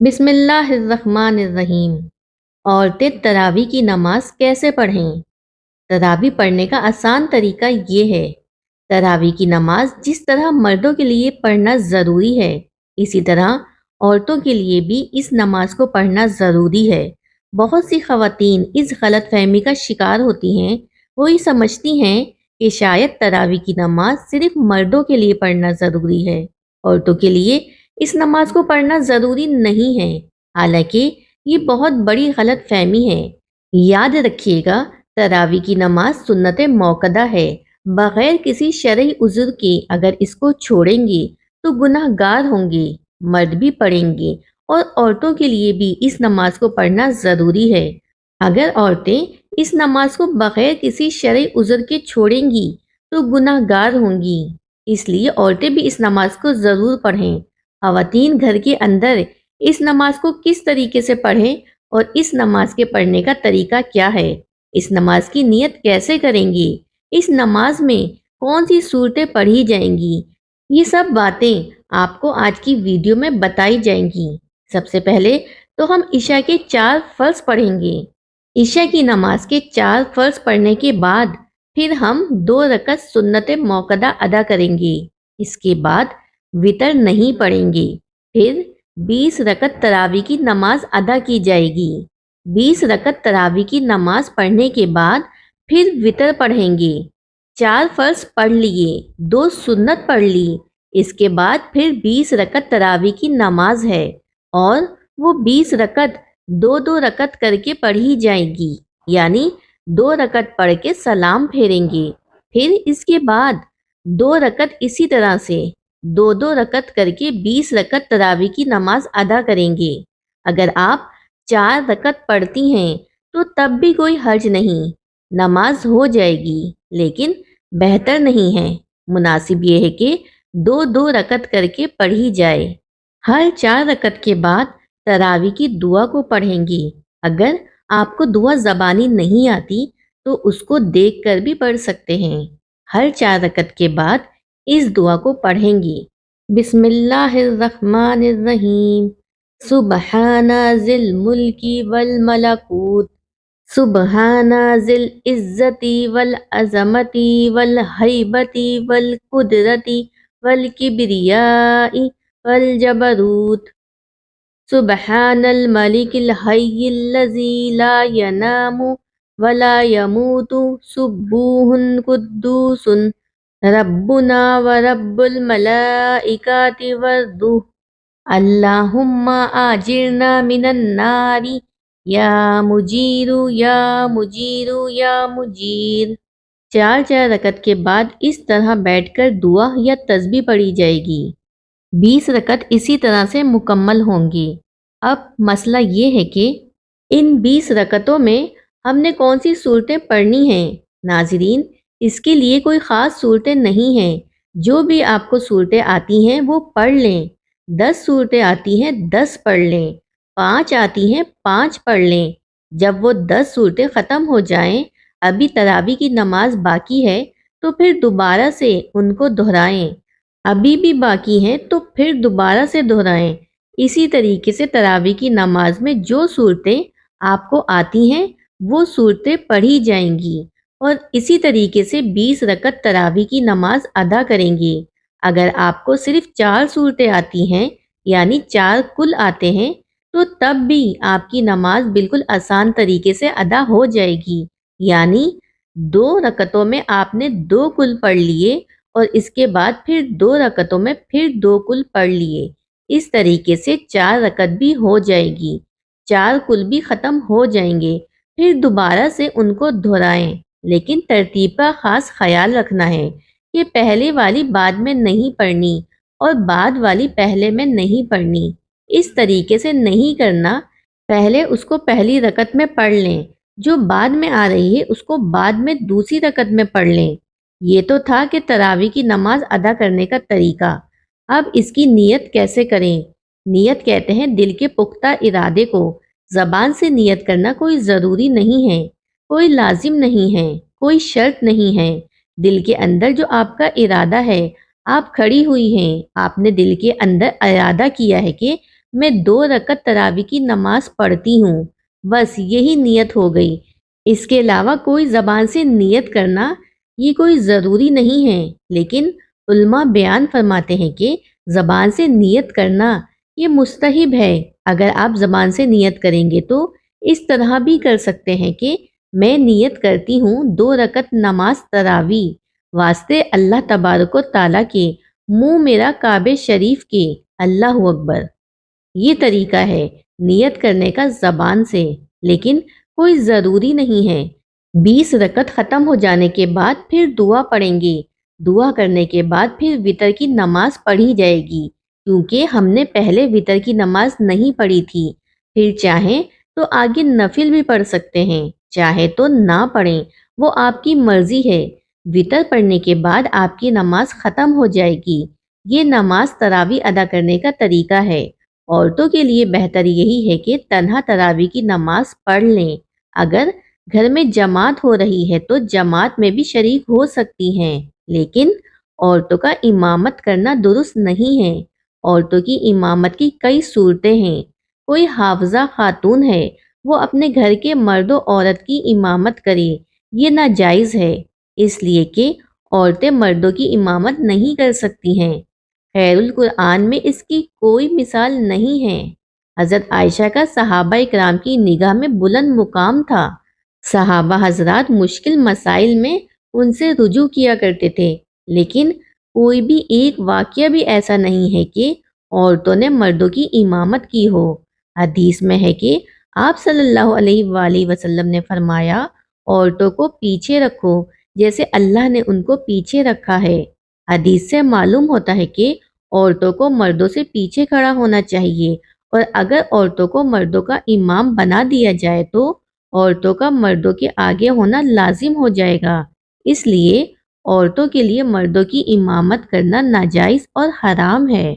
بسم اللہ الرحمن الرحیم۔ عورتیں تراویح کی نماز کیسے پڑھیں؟ تراویح پڑھنے کا آسان طریقہ یہ ہے۔ تراویح کی نماز جس طرح مردوں کے لیے پڑھنا ضروری ہے، اسی طرح عورتوں کے لیے بھی اس نماز کو پڑھنا ضروری ہے۔ بہت سی خواتین اس غلط فہمی کا شکار ہوتی ہیں۔ وہ یہ سمجھتی ہیں کہ شاید تراویح کی نماز صرف مردوں کے لیے پڑھنا ضروری ہے، عورتوں کے لیے اس نماز کو پڑھنا ضروری نہیں ہے۔ حالانکہ یہ بہت بڑی غلط فہمی ہے۔ یاد رکھیے گا، تراویح کی نماز سنت موقدہ ہے۔ بغیر کسی شرعی عذر کے اگر اس کو چھوڑیں گے تو گناہ گار ہوں گے۔ مرد بھی پڑھیں گے اور عورتوں کے لیے بھی اس نماز کو پڑھنا ضروری ہے۔ اگر عورتیں اس نماز کو بغیر کسی شرعی عذر کے چھوڑیں گی تو گناہ گار ہوں گی۔ اس لیے عورتیں بھی اس نماز کو ضرور پڑھیں۔ خواتین گھر کے اندر اس نماز کو کس طریقے سے پڑھیں اور اس نماز کے پڑھنے کا طریقہ کیا ہے؟ اس نماز کی نیت کیسے کریں گی؟ اس نماز میں کون سی صورتیں پڑھی جائیں گی؟ یہ سب باتیں آپ کو آج کی ویڈیو میں بتائی جائیں گی۔ سب سے پہلے تو ہم عشاء کے 4 فرض پڑھیں گے۔ عشاء کی نماز کے 4 فرض پڑھنے کے بعد پھر ہم 2 رکعت سنت موقدہ ادا کریں گے۔ اس کے بعد وتر نہیں پڑھیں گے۔ پھر 20 رکعت تراویح کی نماز ادا کی جائے گی۔ 20 رکعت تراویح کی نماز پڑھنے کے بعد پھر وتر پڑھیں گے۔ 4 فرض پڑھ لیے، 2 سنت پڑھ لی۔ اس کے بعد پھر 20 رکعت تراویح کی نماز ہے اور وہ 20 رکعت 2 رکعت کر کے پڑھی جائے گی، یعنی 2 رکعت پڑھ کے سلام پھیریں گے۔ پھر اس کے بعد 2 رکعت اسی طرح سے 2 رکعت کر کے 20 رکعت تراویح کی نماز ادا کریں گے۔ اگر آپ 4 رکعت پڑھتی ہیں تو تب بھی کوئی حرج نہیں، نماز ہو جائے گی، لیکن بہتر نہیں ہے۔ مناسب یہ ہے کہ 2 رکعت کر کے پڑھی جائے۔ ہر 4 رکعت کے بعد تراویح کی دعا کو پڑھیں گے۔ اگر آپ کو دعا زبانی نہیں آتی تو اس کو دیکھ کر بھی پڑھ سکتے ہیں۔ ہر 4 رکعت کے بعد اس دعا کو پڑھیں گے۔ بسم اللہ الرحمن الرحیم۔ سبحان ذی الملک والملکوت، سبحان ذی العزت والعظمت والہیبت والقدرت والکبریاء والجبروت، سبحان الملک الحی الذی لا ینام ولا یموت، سبوح قدوس ربنا ورب الملائکۃ والروح، اللہم آجرنا من النار یا مجیر یا مجیر یا مجیر۔ 4 رکعت کے بعد اس طرح بیٹھ کر دعا یا تسبیح پڑھی جائے گی۔ 20 رکعت اسی طرح سے مکمل ہوں گی۔ اب مسئلہ یہ ہے کہ ان 20 رکعتوں میں ہم نے کون سی صورتیں پڑھنی ہیں؟ ناظرین، اس کے لیے کوئی خاص صورتیں نہیں ہیں۔ جو بھی آپ کو صورتیں آتی ہیں وہ پڑھ لیں۔ 10 صورتیں آتی ہیں 10 پڑھ لیں، 5 آتی ہیں 5 پڑھ لیں۔ جب وہ 10 صورتیں ختم ہو جائیں، ابھی تراویح کی نماز باقی ہے تو پھر دوبارہ سے ان کو دہرائیں۔ ابھی بھی باقی ہیں تو پھر دوبارہ سے دہرائیں۔ اسی طریقے سے تراویح کی نماز میں جو صورتیں آپ کو آتی ہیں وہ صورتیں پڑھی جائیں گی اور اسی طریقے سے 20 رکعت تراویح کی نماز ادا کریں گے۔ اگر آپ کو صرف 4 صورتیں آتی ہیں، یعنی 4 کل آتے ہیں، تو تب بھی آپ کی نماز بالکل آسان طریقے سے ادا ہو جائے گی، یعنی 2 رکعتوں میں آپ نے 2 کل پڑھ لیے اور اس کے بعد پھر 2 رکعتوں میں پھر 2 کل پڑھ لیے۔ اس طریقے سے 4 رکعت بھی ہو جائے گی، 4 کل بھی ختم ہو جائیں گے۔ پھر دوبارہ سے ان کو دہرائیں، لیکن ترتیب کا خاص خیال رکھنا ہے کہ پہلے والی بعد میں نہیں پڑھنی اور بعد والی پہلے میں نہیں پڑھنی۔ اس طریقے سے نہیں کرنا۔ پہلے اس کو پہلی رکعت میں پڑھ لیں، جو بعد میں آ رہی ہے اس کو بعد میں دوسری رکعت میں پڑھ لیں۔ یہ تو تھا کہ تراویح کی نماز ادا کرنے کا طریقہ۔ اب اس کی نیت کیسے کریں؟ نیت کہتے ہیں دل کے پختہ ارادے کو۔ زبان سے نیت کرنا کوئی ضروری نہیں ہے، کوئی لازم نہیں ہے، کوئی شرط نہیں ہے۔ دل کے اندر جو آپ کا ارادہ ہے، آپ کھڑی ہوئی ہیں، آپ نے دل کے اندر ارادہ کیا ہے کہ میں 2 رکعت تراوی کی نماز پڑھتی ہوں، بس یہی نیت ہو گئی۔ اس کے علاوہ کوئی زبان سے نیت کرنا یہ کوئی ضروری نہیں ہے، لیکن علماء بیان فرماتے ہیں کہ زبان سے نیت کرنا یہ مستحب ہے۔ اگر آپ زبان سے نیت کریں گے تو اس طرح بھی کر سکتے ہیں کہ میں نیت کرتی ہوں 2 رکعت نماز تراوی واسطے اللہ تبارک و تعالیٰ کے، منہ میرا کعبہ شریف کے، اللہ اکبر۔ یہ طریقہ ہے نیت کرنے کا زبان سے، لیکن کوئی ضروری نہیں ہے۔ 20 رکعت ختم ہو جانے کے بعد پھر دعا پڑھیں گے۔ دعا کرنے کے بعد پھر وتر کی نماز پڑھی جائے گی، کیونکہ ہم نے پہلے وتر کی نماز نہیں پڑھی تھی۔ پھر چاہیں تو آگے نفل بھی پڑھ سکتے ہیں، چاہے تو نہ پڑھیں، وہ آپ کی مرضی ہے۔ وتر پڑھنے کے بعد آپ کی نماز ختم ہو جائے گی۔ یہ نماز تراوی ادا کرنے کا طریقہ ہے۔ عورتوں کے لیے بہتر یہی ہے کہ تنہا تراوی کی نماز پڑھ لیں۔ اگر گھر میں جماعت ہو رہی ہے تو جماعت میں بھی شریک ہو سکتی ہیں، لیکن عورتوں کا امامت کرنا درست نہیں ہے۔ عورتوں کی امامت کی کئی صورتیں ہیں۔ کوئی حافظہ خاتون ہے، وہ اپنے گھر کے مرد و عورت کی امامت کرے، یہ ناجائز ہے، اس لیے کہ عورتیں مردوں کی امامت نہیں کر سکتی ہیں۔ خیر القرآن میں اس کی کوئی مثال نہیں ہے۔ حضرت عائشہ کا صحابہ اکرام کی نگاہ میں بلند مقام تھا۔ صحابہ حضرات مشکل مسائل میں ان سے رجوع کیا کرتے تھے، لیکن کوئی بھی ایک واقعہ بھی ایسا نہیں ہے کہ عورتوں نے مردوں کی امامت کی ہو۔ حدیث میں ہے کہ آپ صلی اللہ علیہ وآلہ وسلم نے فرمایا، عورتوں کو پیچھے رکھو جیسے اللہ نے ان کو پیچھے رکھا ہے۔ حدیث سے معلوم ہوتا ہے کہ عورتوں کو مردوں سے پیچھے کھڑا ہونا چاہیے، اور اگر عورتوں کو مردوں کا امام بنا دیا جائے تو عورتوں کا مردوں کے آگے ہونا لازم ہو جائے گا۔ اس لیے عورتوں کے لیے مردوں کی امامت کرنا ناجائز اور حرام ہے۔